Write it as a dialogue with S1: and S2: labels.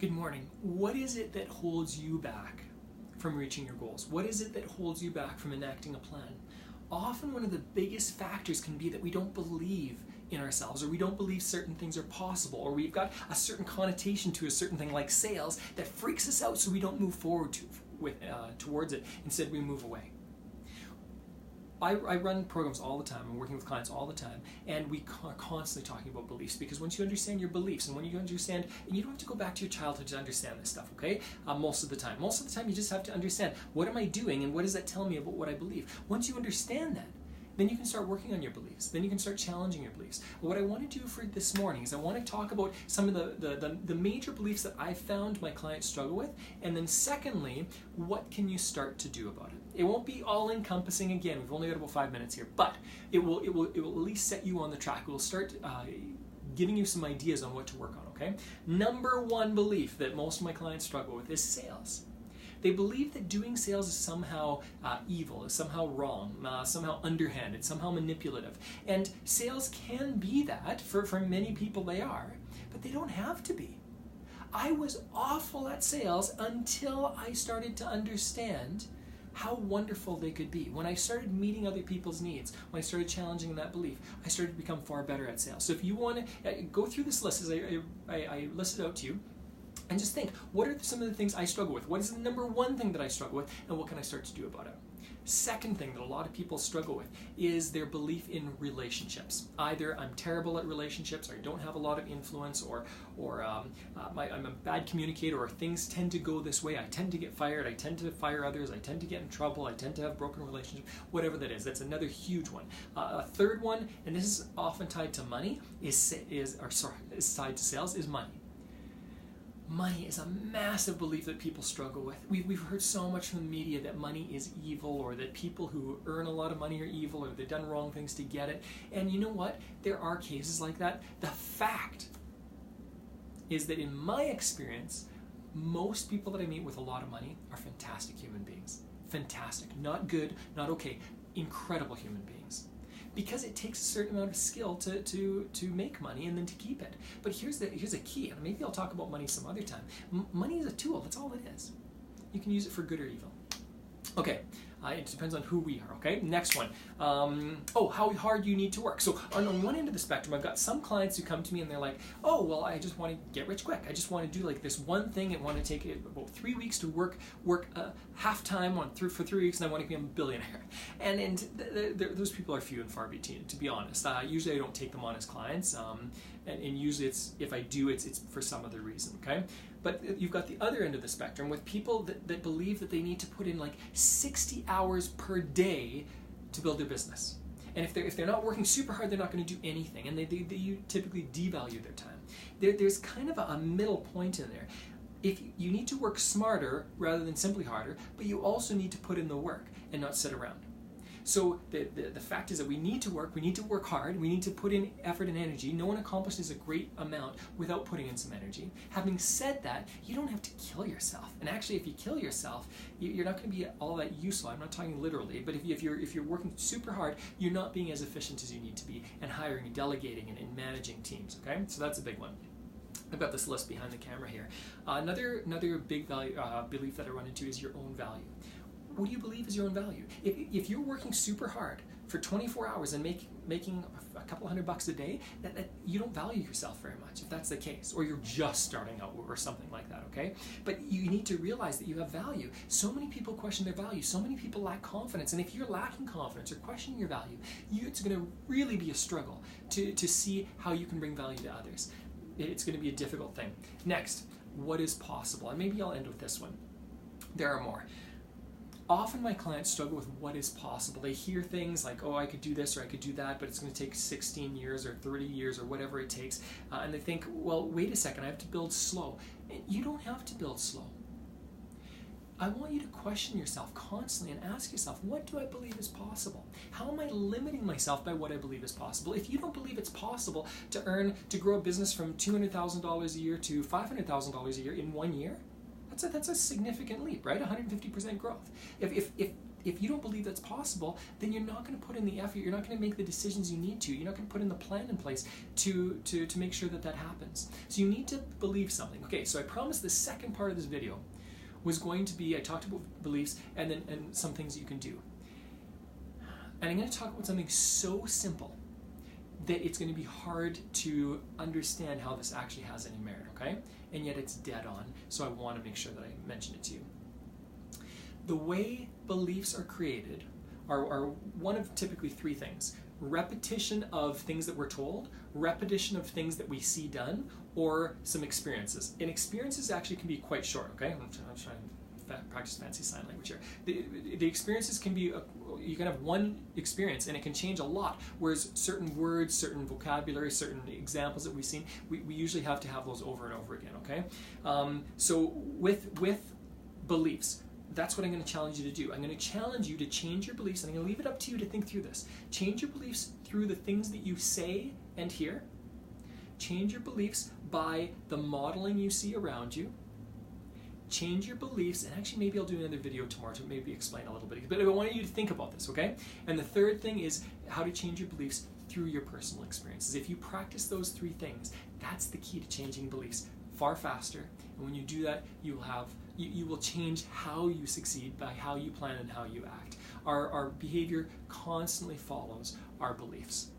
S1: Good morning. What is it that holds you back from reaching your goals? What is it that holds you back from enacting a plan? Often one of the biggest factors can be that we don't believe in ourselves, or we don't believe certain things are possible, or we've got a certain connotation to a certain thing like sales that freaks us out, so we don't move forward towards it. Instead, we move away. I run programs all the time. I'm working with clients all the time, and we are constantly talking about beliefs, because once you understand your beliefs, and when you understand, and you don't have to go back to your childhood to understand this stuff, okay? Most of the time you just have to understand, what am I doing, and what does that tell me about what I believe? Once you understand that, then you can start working on your beliefs. Then you can start challenging your beliefs. What I want to do for this morning is I want to talk about some of the major beliefs that I found my clients struggle with, and then secondly, what can you start to do about it? It won't be all encompassing. Again, we've only got about 5 minutes here, but it will at least set you on the track. It will start giving you some ideas on what to work on, okay? Number one belief that most of my clients struggle with is sales. They believe that doing sales is somehow evil, is somehow wrong, somehow underhanded, somehow manipulative. And sales can be that, for many people they are, but they don't have to be. I was awful at sales until I started to understand how wonderful they could be. When I started meeting other people's needs, when I started challenging that belief, I started to become far better at sales. So if you want to go through this list, as I listed out to you, and just think, what are some of the things I struggle with? What is the number one thing that I struggle with, and what can I start to do about it? Second thing that a lot of people struggle with is their belief in relationships. Either I'm terrible at relationships, or I don't have a lot of influence, or I'm a bad communicator, or things tend to go this way. I tend to get fired, I tend to fire others, I tend to get in trouble, I tend to have broken relationships, whatever that is. That's another huge one. A third one, and this is often tied to money, is tied to sales, is money. Money is a massive belief that people struggle with. We've heard so much from the media that money is evil, or that people who earn a lot of money are evil, or they've done wrong things to get it. And you know what? There are cases like that. The fact is that in my experience, most people that I meet with a lot of money are fantastic human beings. Fantastic. Not good, not okay. Incredible human beings. Because it takes a certain amount of skill to make money and then to keep it. But here's a key, and maybe I'll talk about money some other time. Money is a tool, that's all it is. You can use it for good or evil. Okay, it depends on who we are, okay? Next one. How hard you need to work. So on one end of the spectrum, I've got some clients who come to me and they're like, oh, well, I just want to get rich quick. I just want to do like this one thing. I want to take about 3 weeks to work half-time for 3 weeks, and I want to become a billionaire. And those people are few and far between, to be honest. Usually I don't take them on as clients, and usually if I do, it's for some other reason, okay? But you've got the other end of the spectrum with people that believe that they need to put in like 60 hours per day to build their business. And if they're not working super hard, they're not going to do anything. And they typically devalue their time. There's kind of a middle point in there. If you need to work smarter rather than simply harder, but you also need to put in the work and not sit around. So the fact is that we need to work hard, we need to put in effort and energy. No one accomplishes a great amount without putting in some energy. Having said that, you don't have to kill yourself. And actually, if you kill yourself, you're not going to be all that useful. I'm not talking literally, but if you're working super hard, you're not being as efficient as you need to be, and hiring and delegating and managing teams, okay? So that's a big one. I've got this list behind the camera here. Another big belief that I run into is your own value. What do you believe is your own value? If you're working super hard for 24 hours and making a couple $100 a day, that you don't value yourself very much, if that's the case, or you're just starting out or something like that, okay? But you need to realize that you have value. So many people question their value. So many people lack confidence. And if you're lacking confidence or questioning your value, it's going to really be a struggle to see how you can bring value to others. It's going to be a difficult thing. Next, what is possible? And maybe I'll end with this one. There are more. Often my clients struggle with what is possible. They hear things like, oh, I could do this or I could do that, but it's going to take 16 years or 30 years or whatever it takes. And they think, well, wait a second, I have to build slow. And you don't have to build slow. I want you to question yourself constantly and ask yourself, what do I believe is possible? How am I limiting myself by what I believe is possible? If you don't believe it's possible to grow a business from $200,000 a year to $500,000 a year in 1 year, that's a significant leap, right? 150% growth. If if you don't believe that's possible, then you're not going to put in the effort. You're not going to make the decisions you need to. You're not going to put in the plan in place to make sure that that happens. So you need to believe something. Okay, so I promised the second part of this video was going to be, I talked about beliefs and some things you can do. And I'm going to talk about something so simple that it's going to be hard to understand how this actually has any merit, okay? And yet it's dead on, so I want to make sure that I mention it to you. The way beliefs are created are one of typically three things: repetition of things that we're told, repetition of things that we see done, or some experiences. And experiences actually can be quite short, okay? I'm trying to practice fancy sign language here. The experiences can be, you can have one experience and it can change a lot, whereas certain words, certain vocabulary, certain examples that we've seen, we usually have to have those over and over again, okay? So with beliefs, that's what I'm going to challenge you to do. I'm going to challenge you to change your beliefs, and I'm going to leave it up to you to think through this. Change your beliefs through the things that you say and hear. Change your beliefs by the modeling you see around you. Change your beliefs, and actually maybe I'll do another video tomorrow to maybe explain a little bit, but I want you to think about this, okay? And the third thing is how to change your beliefs through your personal experiences. If you practice those three things, that's the key to changing beliefs far faster. And when you do that, you will change how you succeed by how you plan and how you act. Our behavior constantly follows our beliefs.